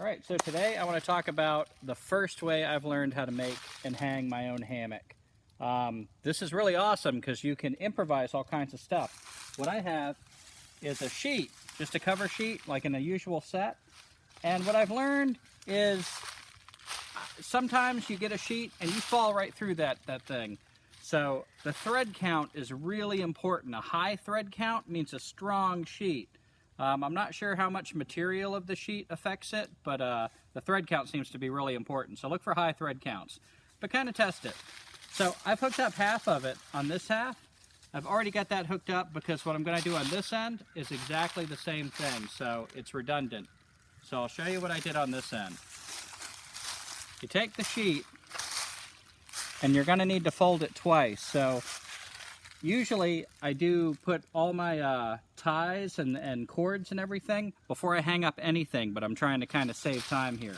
All right, so today I want to talk about the first way I've learned how to make and hang my own hammock. This is really awesome because you can improvise all kinds of stuff. What I have is a sheet, just a cover sheet like in a usual set. And what I've learned is sometimes you get a sheet and you fall right through that thing. So the thread count is really important. A high thread count means a strong sheet. I'm not sure how much material of the sheet affects it, but the thread count seems to be really important. So look for high thread counts, but kind of test it. So I've hooked up half of it on this half. I've already got that hooked up because what I'm going to do on this end is exactly the same thing, so it's redundant. So I'll show you what I did on this end. You take the sheet, and you're going to need to fold it twice. So usually I do put all my ties and cords and everything before I hang up anything, but I'm trying to kind of save time here.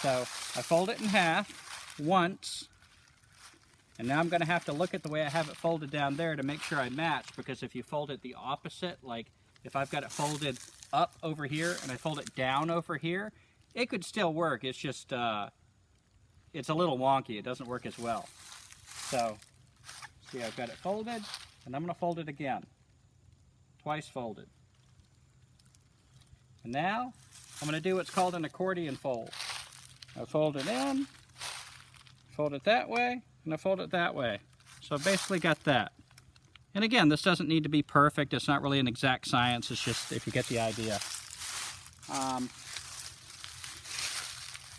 So I fold it in half once, and now I'm going to have to look at the way I have it folded down there to make sure I match, because if you fold it the opposite, like if I've got it folded up over here and I fold it down over here, it could still work. It's just, it's a little wonky. It doesn't work as well. So, see, I've got it folded, and I'm going to fold it again. Twice folded. And now, I'm going to do what's called an accordion fold. I fold it in, fold it that way, and I fold it that way. So I've basically got that. And again, this doesn't need to be perfect. It's not really an exact science. It's just if you get the idea.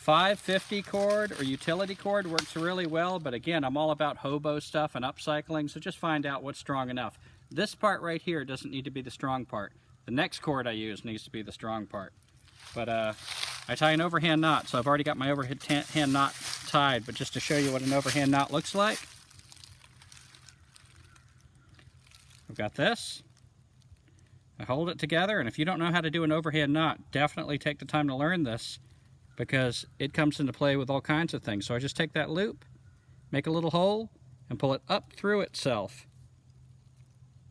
550 cord or utility cord works really well, but again, I'm all about hobo stuff and upcycling, so just find out what's strong enough. This part right here doesn't need to be the strong part. The next cord I use needs to be the strong part. But I tie an overhand knot, so I've already got my overhand knot tied, but just to show you what an overhand knot looks like, I've got this. I hold it together, and if you don't know how to do an overhand knot, definitely take the time to learn this, because it comes into play with all kinds of things. So I just take that loop, make a little hole, and pull it up through itself.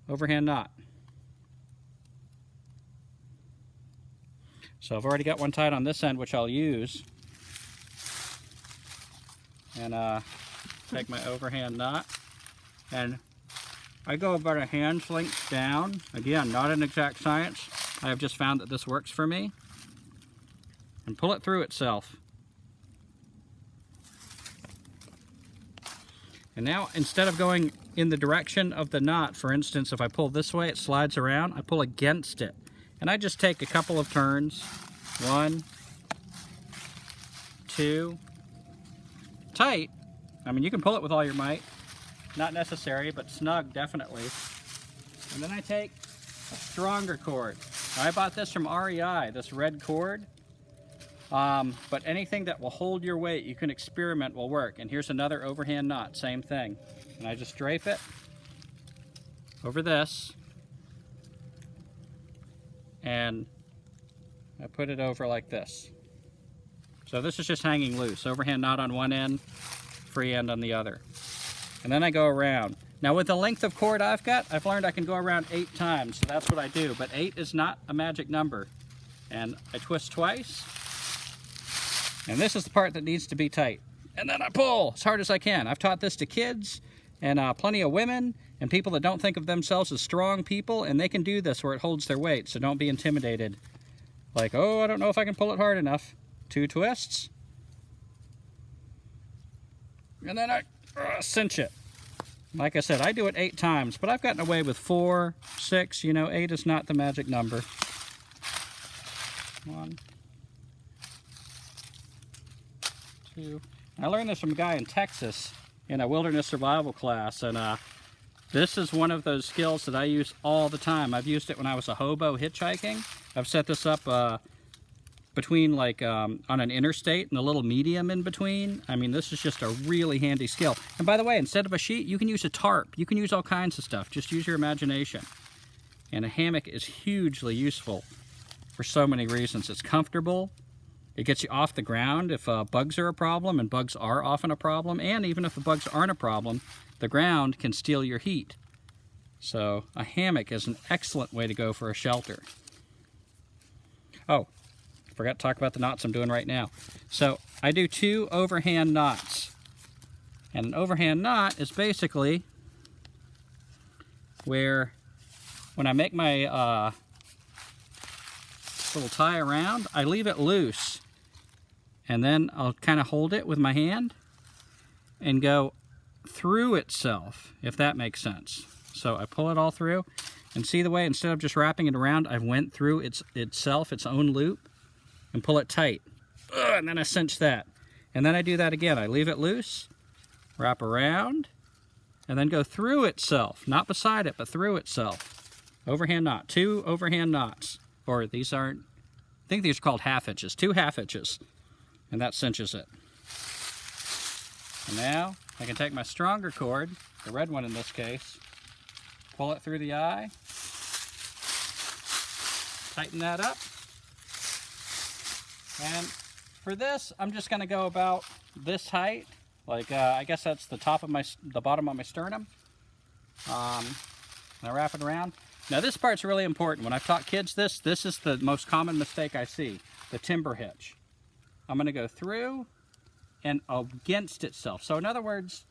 Overhand knot. So I've already got one tied on this end, which I'll use. And take my overhand knot, and I go about a hand's length down. Again, not an exact science. I have just found that this works for me. And pull it through itself. And now, instead of going in the direction of the knot, for instance, if I pull this way, it slides around, I pull against it. And I just take a couple of turns. 1, 2, tight. I mean, you can pull it with all your might. Not necessary, but snug, definitely. And then I take a stronger cord. I bought this from REI, this red cord. But anything that will hold your weight, you can experiment, will work. And here's another overhand knot, same thing. And I just drape it over this, and I put it over like this. So this is just hanging loose. Overhand knot on one end, free end on the other. And then I go around. Now with the length of cord I've got, I've learned I can go around 8 times, so that's what I do. But 8 is not a magic number. And I twist twice. And this is the part that needs to be tight. And then I pull as hard as I can. I've taught this to kids and plenty of women and people that don't think of themselves as strong people, and they can do this where it holds their weight, so don't be intimidated. Like, oh, I don't know if I can pull it hard enough. 2 twists. And then I cinch it. Like I said, I do it 8 times, but I've gotten away with 4, 6, 8 is not the magic number. 1, 2. I learned this from a guy in Texas in a wilderness survival class, and this is one of those skills that I use all the time. I've used it when I was a hobo hitchhiking. I've set this up between on an interstate and a little medium in between. I mean, this is just a really handy skill. And by the way, instead of a sheet, you can use a tarp. You can use all kinds of stuff. Just use your imagination. And a hammock is hugely useful for so many reasons. It's comfortable. It gets you off the ground if bugs are a problem, and bugs are often a problem. And even if the bugs aren't a problem, the ground can steal your heat. So a hammock is an excellent way to go for a shelter. Oh, forgot to talk about the knots I'm doing right now. So I do 2 overhand knots. And an overhand knot is basically where when I make my little tie around, I leave it loose. And then I'll kind of hold it with my hand and go through itself, if that makes sense. So I pull it all through, and see the way, instead of just wrapping it around, I went through its own loop, and pull it tight. And then I cinch that. And then I do that again. I leave it loose, wrap around, and then go through itself. Not beside it, but through itself. Overhand knot. 2 overhand knots. Or these aren't, I think these are called half hitches. 2 half hitches. And that cinches it. And now I can take my stronger cord, the red one in this case, pull it through the eye, tighten that up, and for this I'm just going to go about this height, like I guess that's the bottom of my sternum. And I wrap it around. Now this part's really important. When I've taught kids this is the most common mistake I see, the timber hitch. I'm going to go through and against itself. So in other words,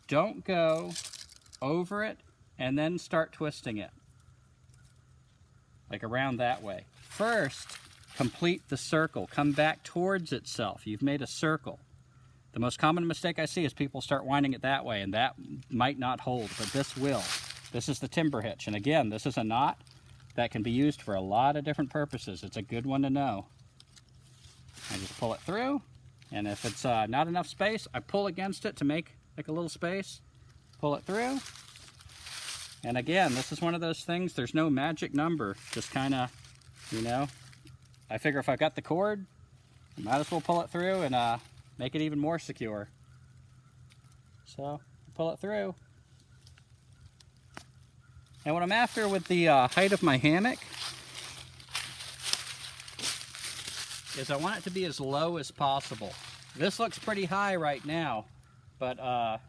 don't go over it and then start twisting it. Like around that way. First, complete the circle. Come back towards itself. You've made a circle. The most common mistake I see is people start winding it that way, and that might not hold, but this will. This is the timber hitch. And again, this is a knot that can be used for a lot of different purposes. It's a good one to know. I just pull it through, and if it's not enough space, I pull against it to make like a little space. Pull it through. And again, this is one of those things, there's no magic number. Just kind of, you know, I figure if I've got the cord, I might as well pull it through and make it even more secure. So, pull it through. And what I'm after with the height of my hammock is I want it to be as low as possible. This looks pretty high right now, but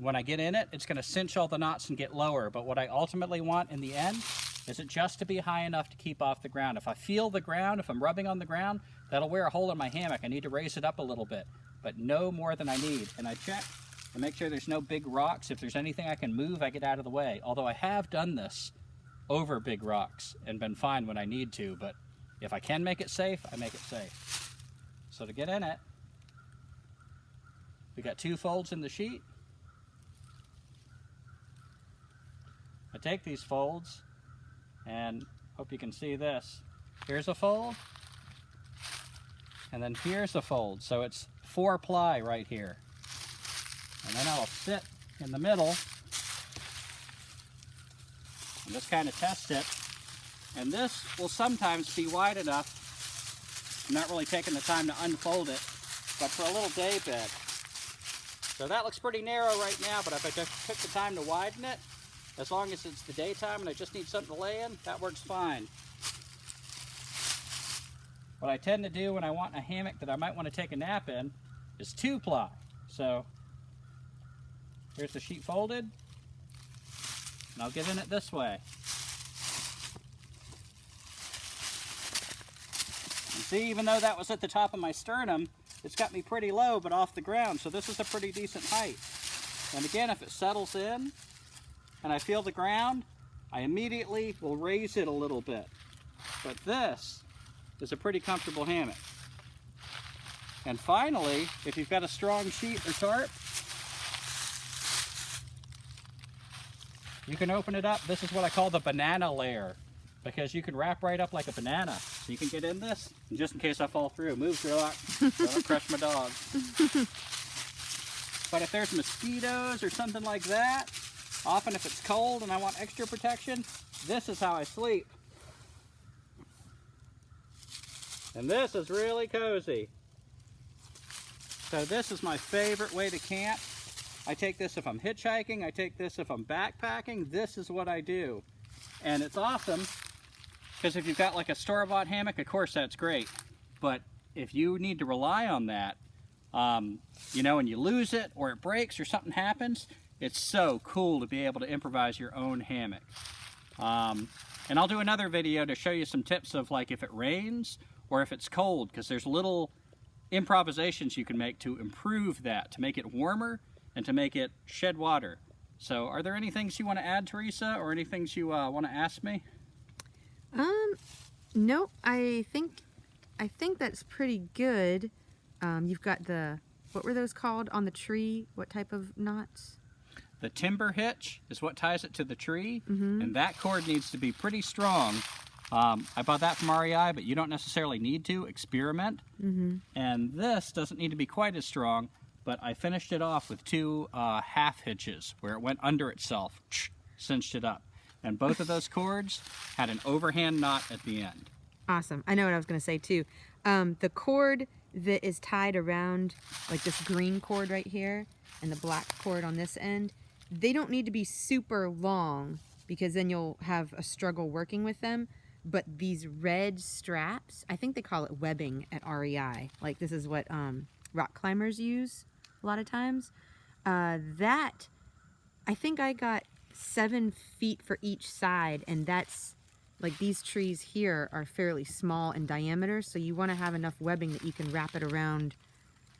when I get in it, it's going to cinch all the knots and get lower. But what I ultimately want in the end is it just to be high enough to keep off the ground. If I feel the ground, if I'm rubbing on the ground, that'll wear a hole in my hammock. I need to raise it up a little bit, but no more than I need. And I check and make sure there's no big rocks. If there's anything I can move, I get out of the way. Although I have done this over big rocks and been fine when I need to, but if I can make it safe, I make it safe. So to get in it, we got 2 folds in the sheet. I take these folds, and hope you can see this. Here's a fold, and then here's a fold. So it's 4 ply right here. And then I'll sit in the middle and just kind of test it. And this will sometimes be wide enough. I'm not really taking the time to unfold it, but for a little day bed. So that looks pretty narrow right now, but if I just took the time to widen it, as long as it's the daytime and I just need something to lay in, that works fine. What I tend to do when I want a hammock that I might want to take a nap in is 2 ply. So here's the sheet folded, and I'll get in it this way. And see, even though that was at the top of my sternum, it's got me pretty low but off the ground, so this is a pretty decent height. And again, if it settles in and I feel the ground, I immediately will raise it a little bit. But this is a pretty comfortable hammock. And finally, if you've got a strong sheet or tarp, you can open it up. This is what I call the banana layer, because you can wrap right up like a banana. So you can get in this, and just in case I fall through, move your rock, don't crush my dog. But if there's mosquitoes or something like that, often if it's cold and I want extra protection, this is how I sleep. And this is really cozy. So this is my favorite way to camp. I take this if I'm hitchhiking, I take this if I'm backpacking. This is what I do. And it's awesome, because if you've got like a store-bought hammock, of course that's great. But if you need to rely on that, you know, and you lose it or it breaks or something happens, it's so cool to be able to improvise your own hammock. And I'll do another video to show you some tips of like if it rains or if it's cold, because there's little improvisations you can make to improve that, to make it warmer and to make it shed water. So are there any things you want to add, Teresa, or any things you want to ask me? No, I think that's pretty good. You've got what were those called on the tree? What type of knots? The timber hitch is what ties it to the tree, Mm-hmm. and that cord needs to be pretty strong. I bought that from REI, but you don't necessarily need to. Experiment. Mm-hmm. And this doesn't need to be quite as strong, but I finished it off with 2 half hitches where it went under itself, cinched it up. And both of those cords had an overhand knot at the end. Awesome. I know what I was going to say too. The cord that is tied around, like this green cord right here and the black cord on this end, they don't need to be super long because then you'll have a struggle working with them. But these red straps, I think they call it webbing at REI. Like this is what rock climbers use a lot of times. That, I think I got 7 feet for each side, and that's like these trees here are fairly small in diameter, so you want to have enough webbing that you can wrap it around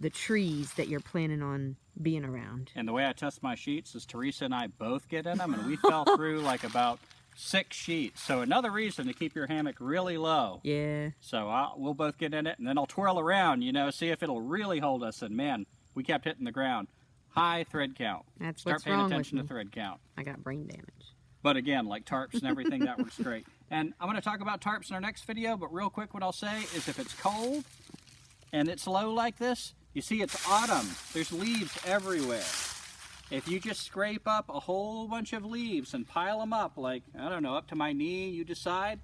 the trees that you're planning on being around. And the way I test my sheets is Teresa and I both get in them, and we fell through like about 6 sheets. So another reason to keep your hammock really low. Yeah. So we'll both get in it, and then I'll twirl around, see if it'll really hold us. And man, we kept hitting the ground. High thread count. That's Start what's paying wrong attention with to me. thread count. I got brain damage. But again, like tarps and everything, that works great. And I'm going to talk about tarps in our next video, but real quick what I'll say is if it's cold and it's low like this, you see it's autumn. There's leaves everywhere. If you just scrape up a whole bunch of leaves and pile them up, like, I don't know, up to my knee, you decide.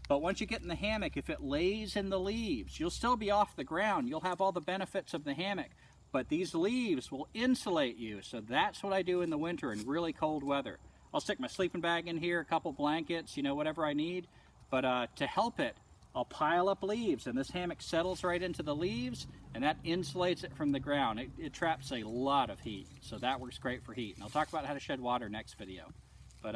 But once you get in the hammock, if it lays in the leaves, you'll still be off the ground. You'll have all the benefits of the hammock. But these leaves will insulate you. So that's what I do in the winter in really cold weather. I'll stick my sleeping bag in here, a couple blankets, whatever I need. But to help it, I'll pile up leaves, and this hammock settles right into the leaves, and that insulates it from the ground. It traps a lot of heat, so that works great for heat. And I'll talk about how to shed water next video. But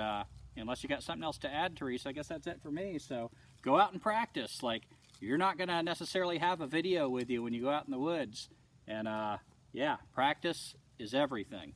unless you got something else to add, Teresa, I guess that's it for me. So go out and practice. Like, you're not going to necessarily have a video with you when you go out in the woods. And yeah, practice is everything.